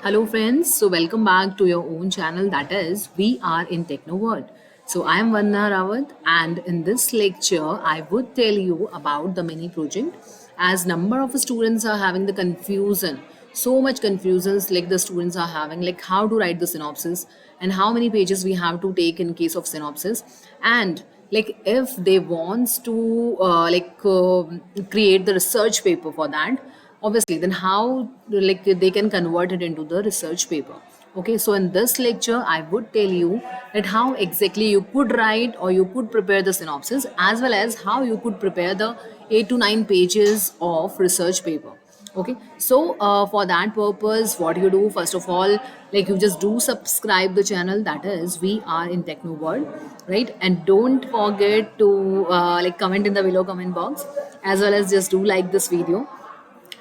Hello, friends. So, welcome back to your own channel that is We Are in Techno World. So, I am Vanna Rawat, and in this lecture, I would tell you about the mini project as number of students are having the confusion. So much confusions like the students are having, like how to write the synopsis and how many pages we have to take in case of synopsis, and like if they wants to create the research paper for that, obviously then how like they can convert it into the research paper. Okay, so in this lecture I would tell you that how exactly you could write or you could prepare the synopsis, as well as how you could prepare the 8 to 9 pages of research paper. Okay, so for that purpose, what you do first of all, like you just do subscribe the channel that is We Are in Techno World, right? And don't forget to comment in the below comment box, as well as just do like this video.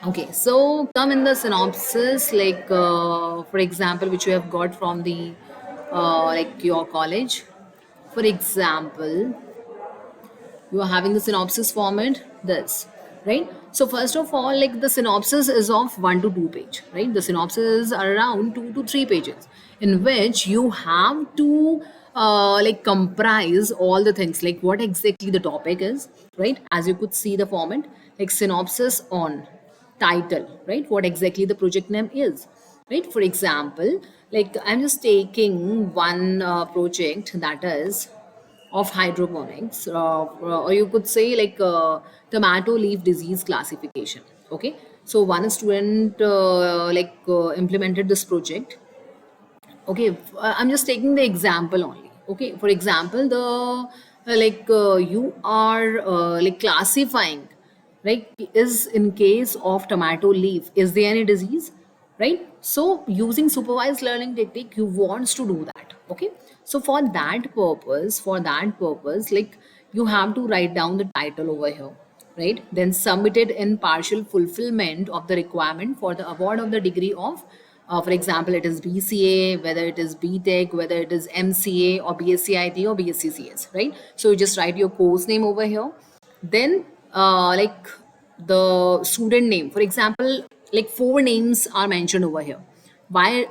Okay, so come in the synopsis, for example, which you have got from the your college. For example, you are having the synopsis format, this, right? So first of all, like the synopsis is of 1 to 2 page, right? The synopsis are around 2 to 3 pages, in which you have to comprise all the things, like what exactly the topic is, right? As you could see the format, like synopsis on title, right? What exactly the project name is, right? For example, like I'm just taking one project that is of hydroponics, or you could say tomato leaf disease classification. Okay, so one student implemented this project. Okay, I'm just taking the example only. Okay, for example, the you are classifying, right? Is in case of tomato leaf, is there any disease, right? So using supervised learning technique, you wants to do that. Okay, so for that purpose, like you have to write down the title over here, right? Then submitted in partial fulfillment of the requirement for the award of the degree of, for example, it is BCA, whether it is BTech, whether it is MCA or BSc or BSc, right? So you just write your course name over here. Then, the student name, for example, like four names are mentioned over here. Why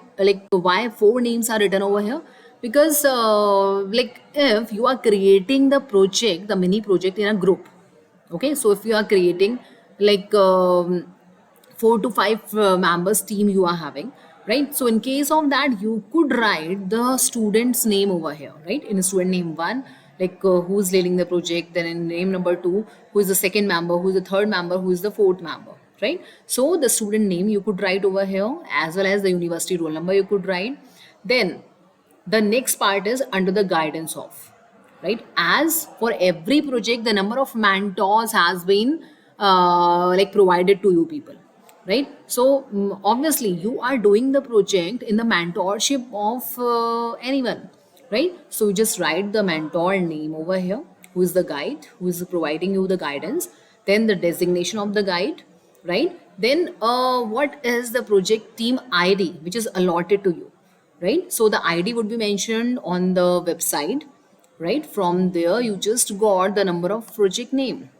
four names are written over here? Because if you are creating the project, the mini project in a group, okay, so if you are creating like 4 to 5 members team you are having, right? So in case of that, you could write the student's name over here, right? In student name one, who's leading the project, then in name number two, who is the second member, who is the third member, who is the fourth member, right? So the student name you could write over here, as well as the university roll number you could write. Then the next part is under the guidance of, right? As for every project, the number of mentors has been provided to you people, right? So obviously you are doing the project in the mentorship of anyone, right? So you just write the mentor name over here, who is the guide, who is providing you the guidance, then the designation of the guide, right? Then what is the project team ID which is allotted to you, right? So the ID would be mentioned on the website, right? From there you just got the number of project name,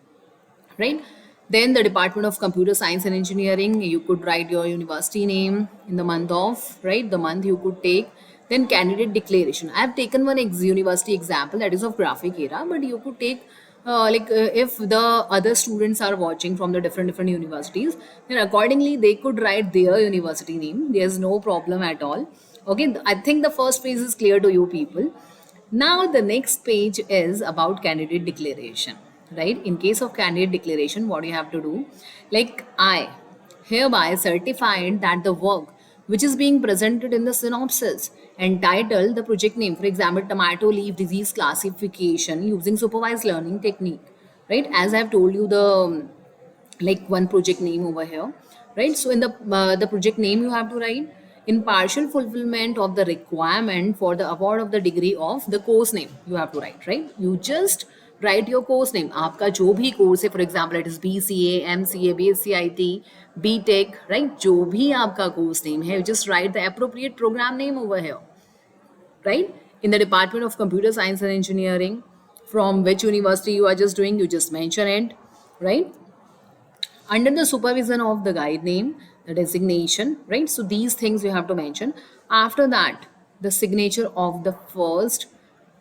right? Then the Department of Computer Science and Engineering, you could write your university name in the month of, right? The month you could take. Then candidate declaration. I have taken one university example that is of graphic era, but you could take if the other students are watching from the different universities, then accordingly they could write their university name. There's no problem at all. Okay, I think the first phase is clear to you people. Now, the next page is about candidate declaration, right? In case of candidate declaration, what you have to do, like I hereby certified that the work which is being presented in the synopsis entitled the project name, for example, tomato leaf disease classification using supervised learning technique, right? As I've told you the one project name over here, right? So in the project name you have to write in partial fulfillment of the requirement for the award of the degree of the course name you have to write, right? You just write your course name, आपका जो भी course है, for example it is BCA, MCA, BSc, BTech, right? जो भी आपका course name है, you just write the appropriate program name over here, right? In the Department of Computer Science and Engineering, from which university you are just doing, you just mention it, right? Under the supervision of the guide name, the designation, right? So these things you have to mention. After that, the signature of the first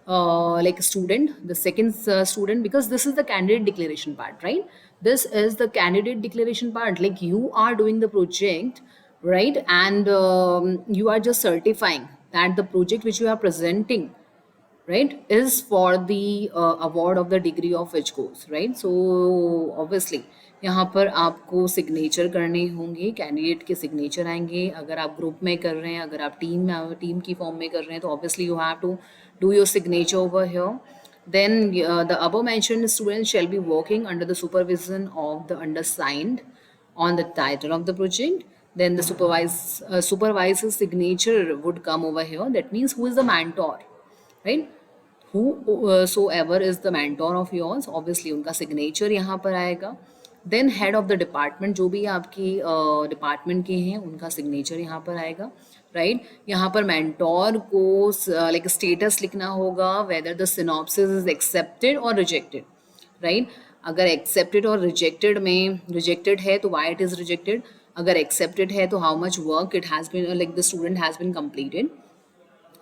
like student, the second student, because this is the candidate declaration part, right? This is the candidate declaration part. Like you are doing the project, right? And you are just certifying that the project which you are presenting, right, is for the award of the degree of which course, right? So obviously यहाँ पर आपको signature करने होंगे, candidate के signature आएंगे। अगर आप group में कर रहे हैं, अगर आप टीम की फॉर्म में कर रहे हैं, तो obviously you have to do your signature over here. Then the above mentioned students shall be working under the supervision of the undersigned on the title of the project. Then the supervisor's signature would come over here. That means who is the mentor, right? Whosoever is the mentor of yours, obviously उनका signature यहाँ पर आएगा. Then head of the department, जो भी आपकी department के हैं, उनका सिग्नेचर यहाँ पर आएगा, राइट? यहाँ पर मेंटोर को लाइक स्टेटस लिखना होगा, whether the synopsis is accepted और रिजेक्टेड, राइट? अगर एक्सेप्टेड और रिजेक्टेड में रिजेक्टेड है तो वाई इट इज रिजेक्टेड, अगर एक्सेप्टेड है तो how much work it has been, like the student has been completed,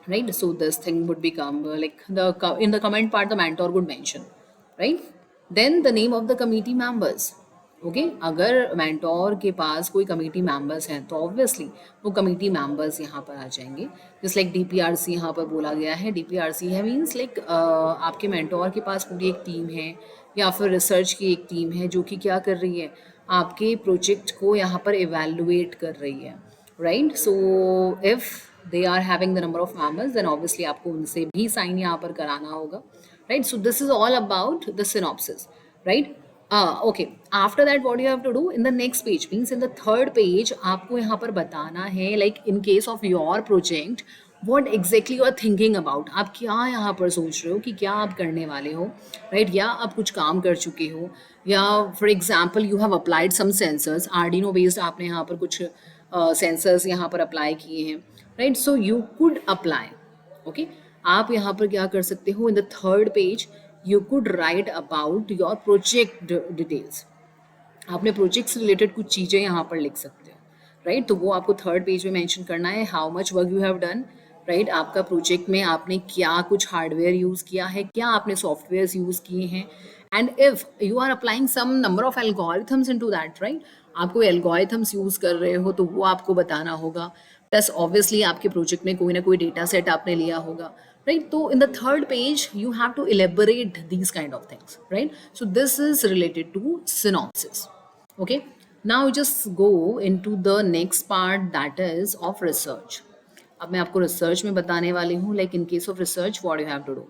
right? So this thing would become like in the comment part the mentor would mention, right? Then the name of the committee members. Okay अगर mentor के पास कोई committee members हैं तो obviously वो committee members यहाँ पर आ जाएंगे. Just like DPRC यहाँ पर बोला गया है. डीपीआरसी है मीन्स लाइक आपके मेंटोर के पास पूरी एक टीम है या फिर रिसर्च की एक टीम है जो कि क्या कर रही है, आपके प्रोजेक्ट को यहाँ पर इवेलुएट कर रही है, right? So if they are having the number of members, then obviously आपको उनसे भी साइन यहाँ पर कराना होगा, right? So this is all about the synopsis, right? Okay, after that what you have to do in the next page means in the third page आपको यहाँ पर बताना है like in case of your project what exactly you are thinking about. आप क्या यहाँ पर सोच रहे हो कि क्या आप करने वाले हो, right? या आप कुछ काम कर चुके हो, या for example you have applied some sensors, Arduino based आपने यहाँ पर कुछ सेंसर्स यहाँ पर अप्लाई किए हैं, right? So you could apply, okay. आप यहाँ पर क्या कर सकते हो, in the third page you could right about your project details. आपने प्रोजेक्ट से रिलेटेड कुछ चीज़ें यहाँ पर लिख सकते हो, राइट? तो वो आपको थर्ड पेज में मेंशन करना है, how much work you have done, right? आपका प्रोजेक्ट में आपने क्या कुछ हार्डवेयर यूज़ किया है, क्या आपने सॉफ्टवेयर यूज़ किए हैं, and if you are applying some number of algorithms into that, right? आप कोई एल्गोरिथम्स यूज़ कर रहे हो तो वो आपको बताना होगा. प्लस ऑब्वियसली आपके प्रोजेक्ट में कोई ना कोई डेटा सेट आपने लिया होगा, right? So in the third page you have to elaborate these kind of things, right? So this is related to synopsis. Okay, now just go into the next part, that is of research. अब मैं आपको research में बताने वाली हूँ, like in case of research what you have to do.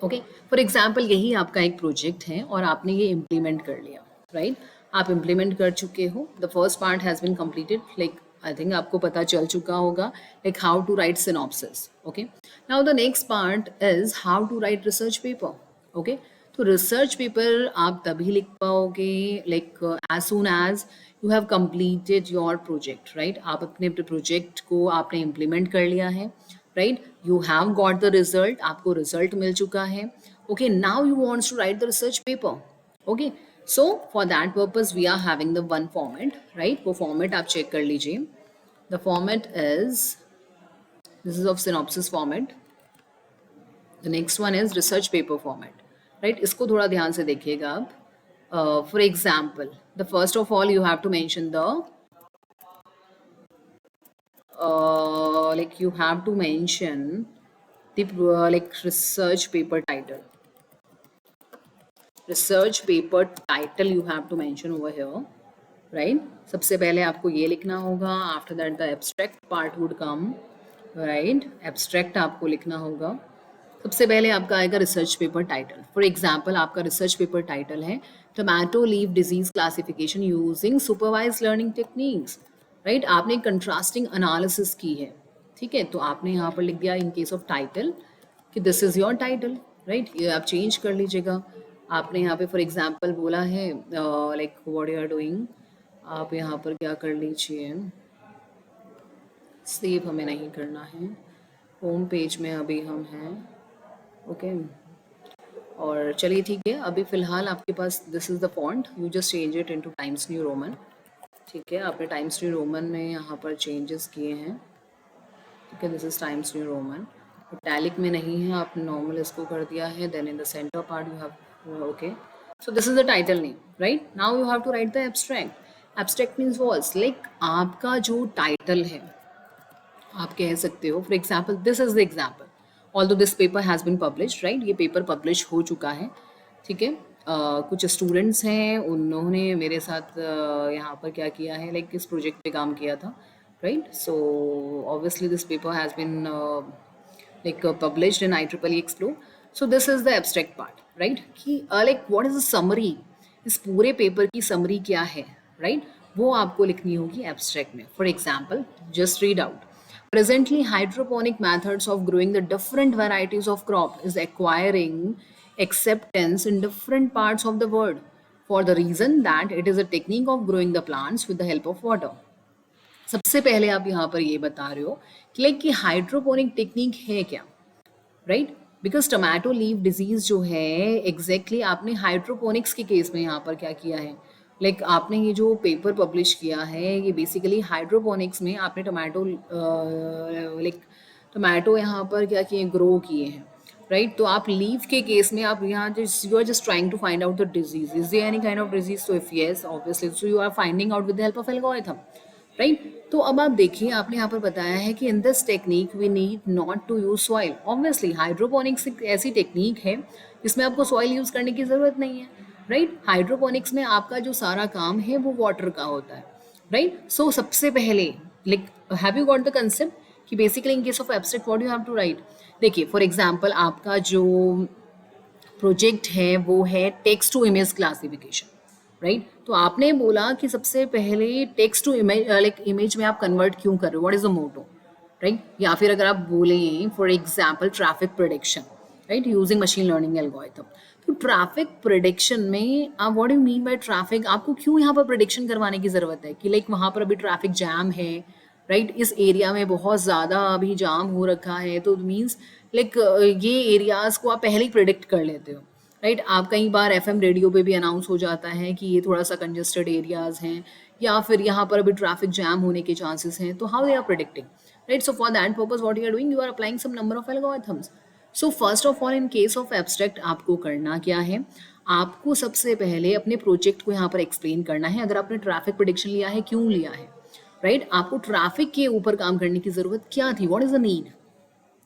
Okay, for example यही आपका एक प्रोजेक्ट है और आपने ये इम्प्लीमेंट कर लिया, राइट? आप इम्प्लीमेंट कर चुके हो, the first part has been completed, like I think आपको पता चल चुका होगा like how to write synopsis. Okay, now the next part is how to write research paper. Okay, तो रिसर्च पेपर आप तभी लिख पाओगे like as soon as you have completed your project, right? आप अपने प्रोजेक्ट को आपने इम्प्लीमेंट कर लिया है, right? You have got the result, आपको result मिल चुका है. Okay, now you want to write the research paper. Okay, so for that purpose we are having the one format, right? वो format आप check कर लीजिए. The format is, this is of synopsis format. The next one is research paper format, right? इसको थोड़ा ध्यान से देखिएगा आप. For example, the first of all you have to mention the like you have to mention the like research paper title. Research paper title you have to mention over here, right? सबसे पहले आपको ये लिखना होगा. After that the abstract part would come, right? Abstract आपको लिखना होगा. सबसे पहले आपका आएगा research paper title. For example आपका रिसर्च पेपर टाइटल है tomato leaf disease classification using supervise learning techniques, right? आपने कंट्रास्टिंग एनालिसिस की है, ठीक है? तो आपने यहाँ पर लिख दिया इन केस ऑफ टाइटल कि this is your title, right? ये आप चेंज कर लीजिएगा. आपने यहाँ पे फॉर एग्जाम्पल बोला है like what you are doing, आप यहाँ पर क्या कर लीजिए, सेव हमें नहीं करना है, होम पेज में अभी हम हैं. ओके, और चलिए ठीक है, अभी फ़िलहाल आपके पास this is the font, you just change it into Times New Roman, ठीक है, आपने टाइम्स न्यू रोमन में यहाँ पर चेंजेस किए हैं। ठीक है, this is Times New Roman. Italic में नहीं है, आपने नॉर्मल इसको कर दिया है। Then in the center part you have okay, so this is the title name, right? Now you have to write the abstract. Abstract means walls, like आपका जो टाइटल है आप कह सकते हो, for example this is the example, although this paper has been published, right? ये paper publish हो चुका है। ठीक है, कुछ स्टूडेंट्स हैं, उन्होंने मेरे साथ यहाँ पर क्या किया है, लाइक इस प्रोजेक्ट पे काम किया था, right? So obviously this paper has bin like published in IEEE Explore. So this is the abstract part, right? कि like what is the summary, इस पूरे पेपर की समरी क्या है, right? वो आपको लिखनी होगी एब्स्ट्रैक्ट में. For example, just read out. Presently, hydroponic methods of growing the different varieties of crop is acquiring acceptance in different parts of the world for the reason that it is a technique of growing the plants with the help of water. सबसे पहले आप यहाँ पर ये बता रहे हो कि लाइक कि हाइड्रोपोनिक टेक्निक है क्या, right? Because tomato leaf disease जो है एग्जैक्टली आपने हाइड्रोपोनिक्स के केस में यहाँ पर क्या किया है, लाइक आपने ये जो पेपर पब्लिश किया है ये बेसिकली हाइड्रोपोनिक्स में आपने टोमेटो लाइक टोमेटो यहाँ पर क्या किए, ग्रो किए हैं, राइट? तो आप लीफ के केस में आप यहाँ you are just trying to find out the disease, is there any kind of disease? So if yes obviously so you are finding out with the help of algorithm, right? तो अब आप देखिए, आपने यहाँ पर बताया है कि in this technique we need not to use soil. Obviously hydroponics एक ऐसी टेक्निक है जिसमें आपको सॉइल यूज करने की जरूरत नहीं है, राइट? हाइड्रोपोनिक्स में आपका जो सारा काम है वो वाटर का होता है, राइट? सो सबसे पहले like have you got the concept कि basically in case of abstract what you have to right? देखिए फॉर एग्जाम्पल आपका जो प्रोजेक्ट है वो है text to image classification, right? तो आपने बोला कि सबसे पहले text to image like image में आप कन्वर्ट क्यों कर रहे हो, what is the motto, right? या फिर अगर आप बोलें for example traffic prediction, right, using machine learning algorithm, तो ट्रैफिक प्रेडिक्शन में आप what do mean by traffic, आपको क्यों यहाँ पर प्रेडिक्शन करवाने की ज़रूरत है कि लाइक वहाँ पर अभी ट्रैफिक जैम है, राइट? इस एरिया में बहुत ज़्यादा अभी जाम हो रखा है, तो मीन्स लाइक ये एरियाज़ को आप पहले ही प्रिडिक्ट कर लेते हो, राइट? आप कई बार एफएम रेडियो पे भी अनाउंस हो जाता है कि ये थोड़ा सा कंजेस्टेड एरियाज हैं या फिर यहाँ पर अभी ट्रैफिक जैम होने के चांसेस हैं, तो how they are predicting, right? So for that purpose what you are doing, you are applying some number of algorithms. So first of all in case of abstract आपको करना क्या है, आपको सबसे पहले अपने प्रोजेक्ट को यहाँ पर एक्सप्लेन करना है. अगर आपने ट्रैफिक प्रिडिक्शन लिया है, क्यों लिया है, राइट? आपको ट्रैफिक के ऊपर काम करने की जरूरत क्या थी, what is the need,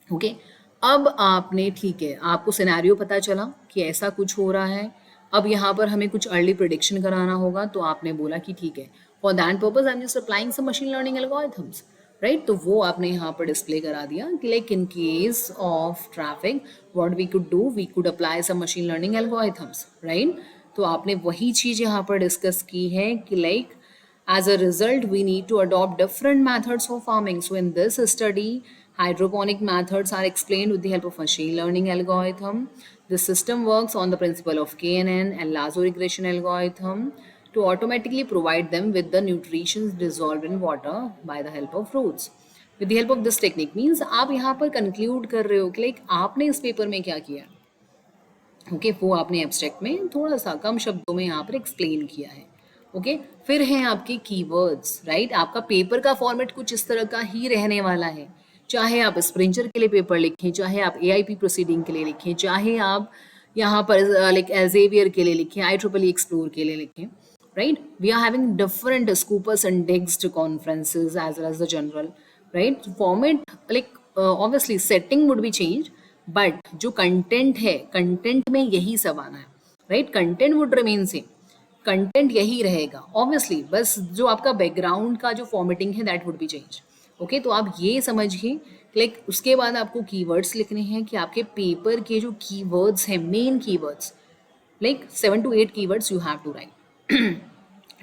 okay? अब आपने ठीक है, आपको सिनेरियो पता चला कि ऐसा कुछ हो रहा है, अब यहाँ पर हमें कुछ अर्ली प्रिडिक्शन कराना होगा, तो आपने बोला कि ठीक है, for that purpose I am just applying some machine learning algorithms, right? तो वो आपने यहाँ पर डिस्प्ले करा दिया कि like in case of traffic what we could do, we could apply some machine learning algorithms, right? तो आपने वही चीज़ यहाँ पर डिस्कस की है कि like as a result, we need to adopt different methods for farming. So in this study, hydroponic methods are explained with the help of machine learning algorithm. The system works on the principle of KNN and Lazo regression algorithm to automatically provide them with the nutrients dissolved in water by the help of roots. With the help of this technique means आप यहाँ पर conclude कर रहे हो कि like आपने इस paper में क्या किया, ओके? वो आपने एब्स्ट्रैक्ट में थोड़ा सा कम शब्दों में यहाँ पर एक्सप्लेन किया है, ओके? फिर हैं आपके कीवर्ड्स, राइट? आपका पेपर का फॉर्मेट कुछ इस तरह का ही रहने वाला है, चाहे आप स्प्रिंचर के लिए पेपर लिखें, चाहे आप एआईपी प्रोसीडिंग के लिए लिखें, चाहे आप यहाँ पर लाइक एजेवियर के लिए लिखें, IEEE एक्सप्लोर के लिए लिखें, right? We are having different Scopus indexed conferences as well as the general, right? Format like obviously setting would be changed, but जो content है, content में यही सब आना है, right? Content would remain same, content यही रहेगा ऑब्वियसली, बस जो आपका बैकग्राउंड का जो फॉर्मेटिंग है that would be change, okay? तो आप ये समझिए, लाइक उसके बाद आपको कीवर्ड्स लिखने हैं कि आपके पेपर के जो कीवर्ड्स हैं, main keywords, like 7 to 8 keywords you have to write.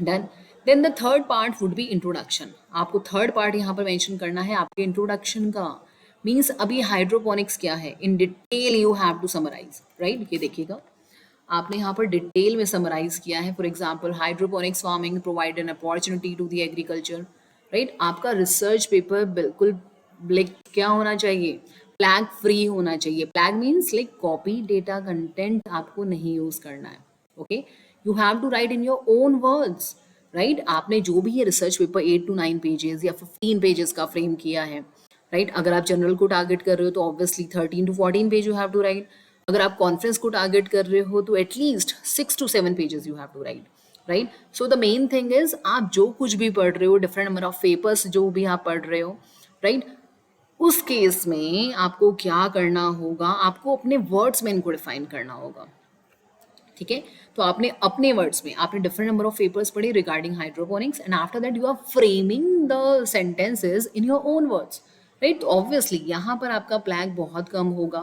Done. Then the third part would be introduction. आपको थर्ड पार्ट यहाँ पर मेंशन करना है आपके इंट्रोडक्शन का. मीन्स अभी हाइड्रोपोनिक्स क्या है, in detail you have to summarise, right? ये देखिएगा, आपने यहाँ पर डिटेल में समराइज किया है. For example hydroponics farming provide an opportunity to the agriculture, right? आपका रिसर्च पेपर बिल्कुल लाइक क्या होना चाहिए, फ्लैग फ्री होना चाहिए. Flag means like copy data content आपको नहीं यूज करना है, okay? You have to write in your own words, right आपने जो भी ये रिसर्च पेपर 8 to 9 पेजेस या 15 पेजेस का फ्रेम किया है, राइट अगर आप जनरल को टारगेट कर रहे हो तो obviously 13 to 14 page you have to write, अगर आप कॉन्फ्रेंस को टारगेट कर रहे हो तो at least 6 to 7 pages you have to write, right so the main thing is आप जो कुछ भी पढ़ रहे हो, डिफरेंट नंबर ऑफ पेपर्स जो भी आप पढ़ रहे हो, राइट उस केस में आपको क्या करना होगा, आपको अपने वर्ड्स में इनको डिफाइन करना होगा, ठीक है। तो आपने अपने वर्ड्स में आपने डिफरेंट नंबर ऑफ पेपर्स पढ़े regarding hydroponics and after that you are framing the sentences in your own words, right तो ऑब्वियसली यहाँ पर आपका प्लैग बहुत कम होगा,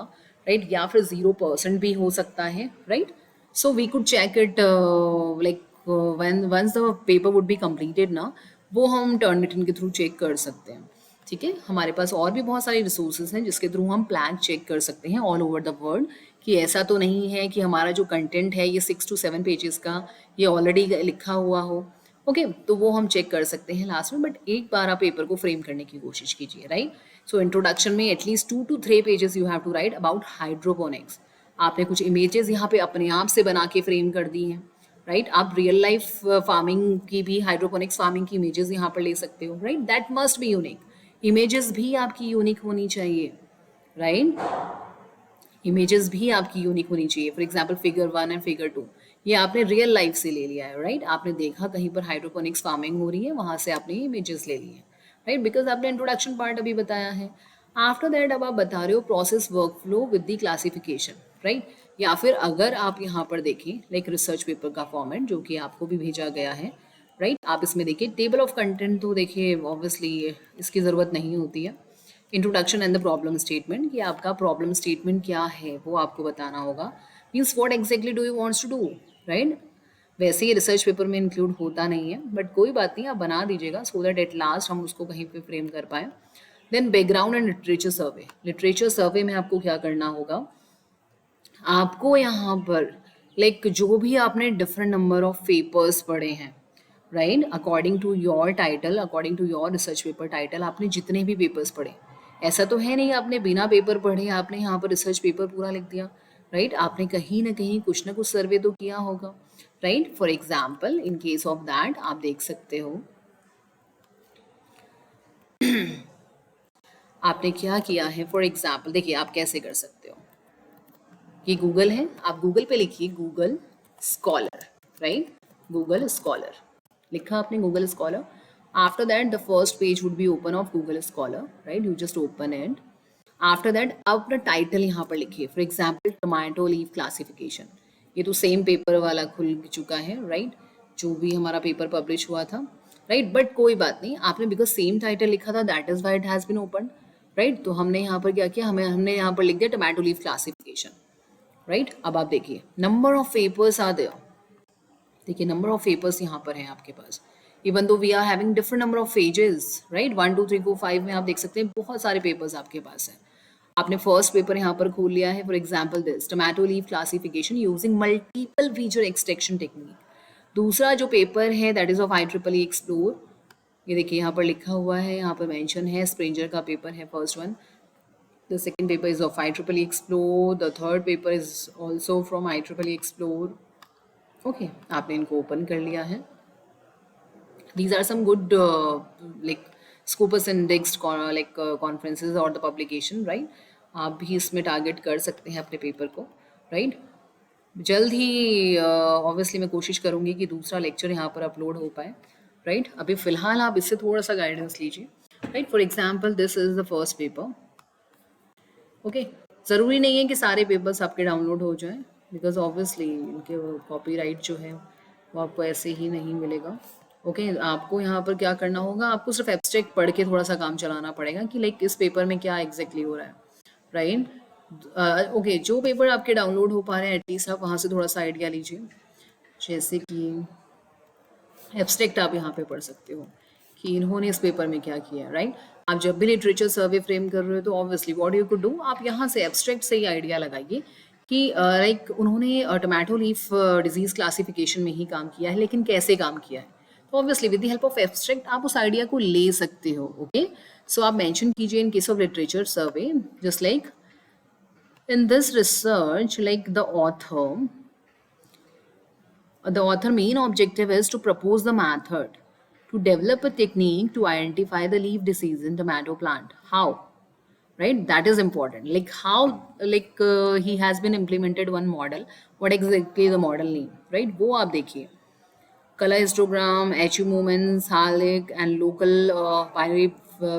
राइट या फिर 0% भी हो सकता है, right so we could check it like when once the paper would be completed ना, वो हम टर्निटिन के थ्रू चेक कर सकते हैं, ठीक है। हमारे पास और भी बहुत सारी रिसोर्सेज हैं जिसके थ्रू हम प्लैग चेक कर सकते हैं ऑल ओवर द वर्ल्ड, कि ऐसा तो नहीं है कि हमारा जो कंटेंट है ये 6 to 7 पेजेस का ये ऑलरेडी लिखा हुआ हो, ओके तो वो हम चेक कर सकते हैं लास्ट में, बट एक बार आप पेपर को फ्रेम करने की कोशिश कीजिए, राइट सो इंट्रोडक्शन में at least 2 to 3 pages you have to write about hydroponics. आपने कुछ इमेजेस यहाँ पे अपने आप से बना के फ्रेम कर दी हैं, राइट आप रियल लाइफ फार्मिंग की भी, हाइड्रोपोनिक्स फार्मिंग की इमेजेस यहाँ पर ले सकते हो, right that must be unique, images भी आपकी यूनिक होनी चाहिए, राइट इमेजेस भी आपकी यूनिक होनी चाहिए। For example figure 1 and figure 2 ये आपने रियल लाइफ से ले लिया है, राइट आपने देखा कहीं पर हाइड्रोपोनिक्स फार्मिंग हो रही है, वहां से आपने इमेजेस ले ली है, राइट बिकॉज आपने इंट्रोडक्शन पार्ट अभी बताया है। आफ्टर दैट अब आप बता रहे हो process work flow with the classification, right या फिर अगर आप यहाँ पर देखें लाइक रिसर्च पेपर का फॉर्मेट जो कि आपको भी भेजा गया है, राइट आप इसमें देखिए टेबल ऑफ कंटेंट, तो देखिए ऑब्वियसली इसकी ज़रूरत नहीं होती है। Introduction and the problem statement, कि आपका प्रॉब्लम स्टेटमेंट क्या है वो आपको बताना होगा, means what exactly do you wants to do, right वैसे ही रिसर्च पेपर में इंक्लूड होता नहीं है, बट कोई बात नहीं आप बना दीजिएगा सो दैट एट लास्ट हम उसको कहीं पे फ्रेम कर पाए। Then background and literature survey, literature survey में आपको क्या करना होगा, आपको यहाँ पर लाइक जो भी आपने डिफरेंट नंबर ऑफ पेपर्स पढ़े हैं, right according to your title, according to your research paper title आपने जितने भी पेपर्स पढ़े, ऐसा तो है नहीं आपने बिना पेपर पढ़े आपने यहाँ पर रिसर्च पेपर पूरा लिख दिया, राइट आपने कहीं ना कुछ सर्वे तो किया होगा, right for example in case of that आप देख सकते हो आपने क्या किया है। फॉर एग्जाम्पल देखिए आप कैसे कर सकते हो, ये गूगल है, आप गूगल पे लिखिए Google scholar, right Google scholar लिखा आपने Google scholar, after that the first page would be open of Google scholar, right you just open it, after that आप अपना टाइटल यहाँ पर लिखिए, for example tomato leaf classification, ये तो same paper वाला खुल चुका है, राइट जो भी हमारा पेपर पब्लिश हुआ था, राइट बट कोई बात नहीं आपने बिकॉज सेम टाइटल लिखा था that is why it has been open, right तो हमने यहाँ पर क्या किया, हमने यहाँ पर लिख दिया टोमेटो लीफ क्लासिफिकेशन, राइट अब आप देखिए number of papers are there, देखिए नंबर ऑफ पेपर्स यहाँ पर हैं आपके पास, even though we are having different number of pages, right 1 2 3 4 5 में आप देख सकते हैं बहुत सारे पेपर्स आपके पास हैं। आपने फर्स्ट पेपर यहाँ पर खोल लिया है, for example this tomato leaf classification using multiple feature extraction technique, दूसरा जो पेपर है that is of IEEE explore, ये देखिए यहाँ पर लिखा हुआ है, यहाँ पर मेंशन है स्प्रिंजर का पेपर है first one, the second paper is of IEEE Explore, the third paper is also from IEEE Explore, okay आपने इनको ओपन कर लिया है, these are some good like Scopus indexed conferences or the publication, right आप भी इसमें target कर सकते हैं अपने पेपर को, राइट जल्द ही ऑब्वियसली मैं कोशिश करूंगी कि दूसरा लेक्चर यहाँ पर अपलोड हो पाए, राइट अभी फिलहाल आप इससे थोड़ा सा गाइडेंस लीजिए, right for example this is the first paper, okay ज़रूरी नहीं है कि सारे पेपर्स आपके डाउनलोड हो जाएं बिकॉज ऑब्वियसली इनके कॉपीराइट जो है वो आपको ऐसे ही नहीं मिलेगा, ओके आपको यहाँ पर क्या करना होगा, आपको सिर्फ एब्स्ट्रैक्ट पढ़ के थोड़ा सा काम चलाना पड़ेगा कि लाइक इस पेपर में क्या एग्जैक्टली हो रहा है, राइट ओके जो पेपर आपके डाउनलोड हो पा रहे हैं एटलीस्ट आप वहाँ से थोड़ा सा आइडिया लीजिए, जैसे कि एब्स्ट्रैक्ट आप यहाँ पे पढ़ सकते हो कि इन्होंने इस पेपर में क्या किया है, राइट आप जब भी लिटरेचर सर्वे फ्रेम कर रहे हो तो obviously what you could do, आप यहाँ से एब्स्ट्रैक्ट से ही आइडिया लगाइए कि लाइक उन्होंने टोमेटो लीफ डिजीज क्लासिफिकेशन में ही काम किया है लेकिन कैसे काम किया है, तो obviously with the help of abstract आप उस आइडिया को ले सकते हो, ओके सो आप मेंशन कीजिए इन case of literature survey just like in this research like the author The author main objective is to propose the method to develop a technique to identify the leaf disease in tomato plant. How? Right? That is important. Like how, like he has been implemented one model. What exactly the model name? Right? वो आप देखिए. Color histogram, HU movements, Harlick, and local binary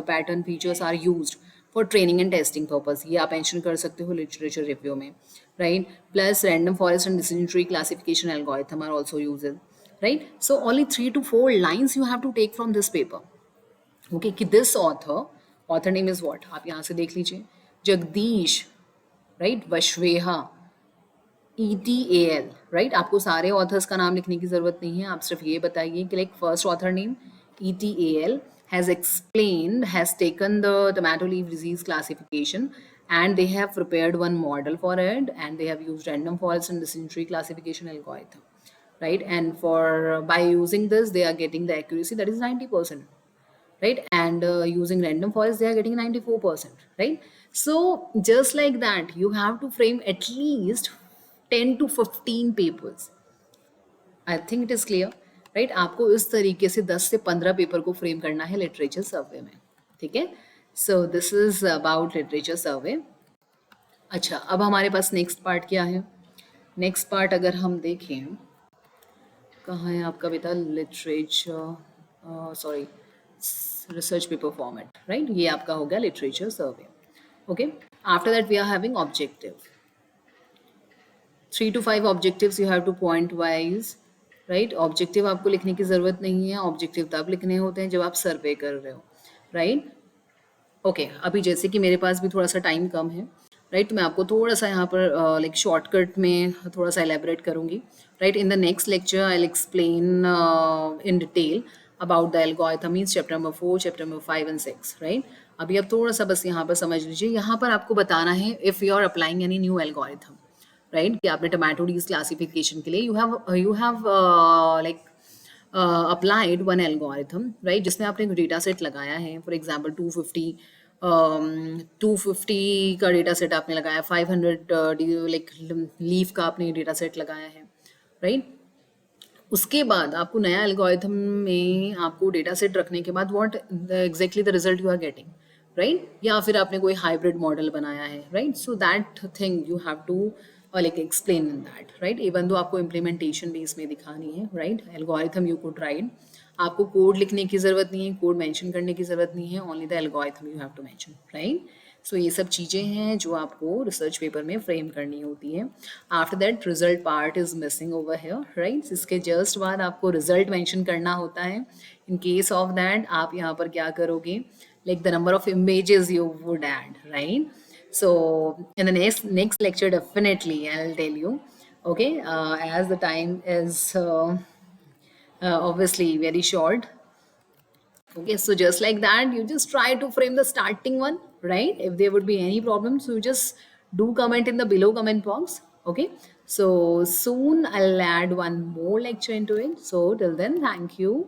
pattern features are used for training and testing purpose. ये आप mention कर सकते हो literature review में, right? Plus random forest and decision tree classification algorithm are also used, right? So only 3 to 4 lines you have to take from this paper. Okay, कि this author name is what? आप यहाँ से देख लीजिए, Jagdish, right? वश्वेहा, ETAL, right? आपको सारे authors का नाम लिखने की ज़रूरत नहीं है, आप सिर्फ ये बताइए कि like first author name ETAL has explained, has taken the tomato leaf disease classification, and they have prepared one model for it, and they have used random forest and decision tree classification algorithm, right? And for by using this, they are getting the accuracy that is 90%, right? And using random forest, they are getting 94%, right? So just like that, you have to frame at least 10 to 15 papers. I think it is clear, right? आपको इस तरीके से 10 से 15 paper को frame करना है literature survey में, ठीक है? So this is about literature survey. अच्छा, अब हमारे पास नेक्स्ट पार्ट क्या है? नेक्स्ट पार्ट अगर हम देखें, कहाँ है आपका बेटा? Literature, sorry, research paper format, right? ये आपका हो गया literature survey. Okay, after that we are having objective. 3 to 5 objectives you have to point wise, right? Objective आपको लिखने की ज़रूरत नहीं है, ऑब्जेक्टिव तब लिखने होते हैं जब आप सर्वे कर रहे हो, राइट? ओके, अभी जैसे कि मेरे पास भी थोड़ा सा टाइम कम है, राइट? तो मैं आपको थोड़ा सा यहाँ पर लाइक शॉर्टकट में थोड़ा सा एलेबरेट करूँगी, right? In the next lecture I will explain in detail about the algorithm, means chapter number 4, chapter number 5 and 6, right? अभी आप थोड़ा सा बस यहाँ पर समझ लीजिए. यहाँ पर आपको बताना है if you are applying any new algorithm, right? कि आपने टोमेटो डीज क्लासिफिकेशन के लिए you have like applied one algorithm, right? जिसमें आपने डेटा सेट लगाया है. फॉर एग्जांपल 250 का डेटा सेट आपने लगाया, 500 लाइक लीफ का आपने डेटा सेट लगाया है, राइट? उसके बाद आपको नया एल्गोरिथम में आपको डेटा सेट रखने के बाद what exactly the result you are getting, right? या फिर आपने कोई हाइब्रिड मॉडल बनाया है, right? So that thing you have to like explain in that, right? Even though आपको इम्प्लीमेंटेशन भी इसमें दिखानी है, right? Algorithm you could write. आपको कोड लिखने की ज़रूरत नहीं है, कोड मेंशन करने की ज़रूरत नहीं है, only the algorithm you have to mention, right? सो ये सब चीज़ें हैं जो आपको रिसर्च पेपर में फ्रेम करनी होती है. After that result part is missing over here, right? इसके जस्ट बाद आपको रिजल्ट मेंशन करना होता है. इन केस ऑफ दैट आप यहाँ पर क्या करोगे, like the number of images you would add, right? So in the next lecture, definitely I'll tell you. Okay, as the time is obviously very short. Okay, so just like that, you just try to frame the starting one, right? If there would be any problems, you just do comment in the below comment box. Okay, so soon I'll add one more lecture into it. So till then, thank you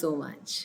so much.